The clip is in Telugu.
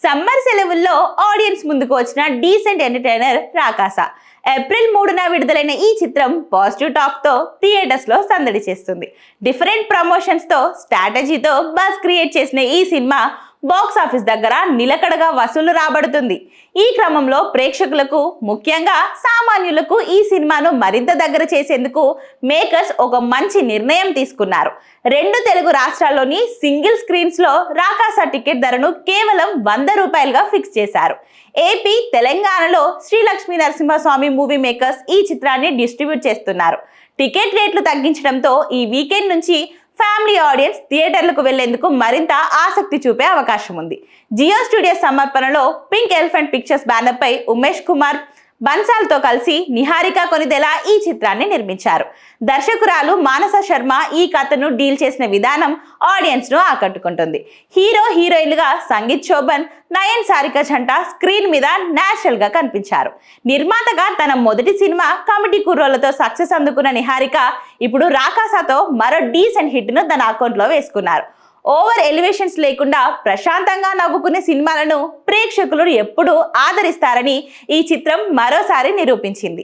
సమ్మర్ సెలవుల్లో ఆడియన్స్ ముందుకు వచ్చిన డీసెంట్ ఎంటర్టైనర్ రాకాస. ఏప్రిల్ 3న విడుదలైన ఈ చిత్రం పాజిటివ్ టాక్ తో థియేటర్స్ లో సందడి చేస్తుంది. డిఫరెంట్ ప్రమోషన్స్ తో స్ట్రాటజీతో బజ్ క్రియేట్ చేసిన ఈ సినిమా బాక్స్ ఆఫీస్ దగ్గర నిలకడగా వసూలు రాబడుతుంది. ఈ క్రమంలో ప్రేక్షకులకు, ముఖ్యంగా సామాన్యులకు ఈ సినిమాను మరింత దగ్గర చేసేందుకు మేకర్స్ ఒక మంచి నిర్ణయం తీసుకున్నారు. 2 తెలుగు రాష్ట్రాల్లోని సింగిల్ స్క్రీన్స్ లో రాకాస టికెట్ ధరను కేవలం 100 రూపాయలుగా ఫిక్స్ చేశారు. ఏపీ, తెలంగాణలో శ్రీ లక్ష్మీ నరసింహస్వామి మూవీ మేకర్స్ ఈ చిత్రాన్ని డిస్ట్రిబ్యూట్ చేస్తున్నారు. టికెట్ రేట్లు తగ్గించడంతో ఈ వీకెండ్ నుంచి ఫ్యామిలీ ఆడియన్స్ థియేటర్లకు వెళ్లేందుకు మరింత ఆసక్తి చూపే అవకాశం ఉంది. జియో స్టూడియోస్ సమర్పణలో పింక్ ఎలిఫెంట్ పిక్చర్స్ బ్యానర్ పై ఉమేష్ కుమార్ బన్సాల్తో కలిసి నిహారిక కొనిదెల ఈ చిత్రాన్ని నిర్మించారు. దర్శకురాలు మానస శర్మ ఈ కథను డీల్ చేసిన విధానం ఆడియన్స్ ను ఆకట్టుకుంటుంది. హీరో హీరోయిన్లుగా సంగీత్ శోభన్, నయన్ సారిక జంట స్క్రీన్ మీద నేచురల్ గా కనిపించారు. నిర్మాతగా తన మొదటి సినిమా కమిటీ కుర్రోళ్లతో సక్సెస్ అందుకున్న నిహారిక ఇప్పుడు రాకాసతో మరో డీసెంట్ హిట్ ను తన అకౌంట్ లో వేసుకున్నారు. ఓవర్ ఎలివేషన్స్ లేకుండా ప్రశాంతంగా నవ్వుకునే సినిమాలను ప్రేక్షకులు ఎప్పుడూ ఆదరిస్తారని ఈ చిత్రం మరోసారి నిరూపించింది.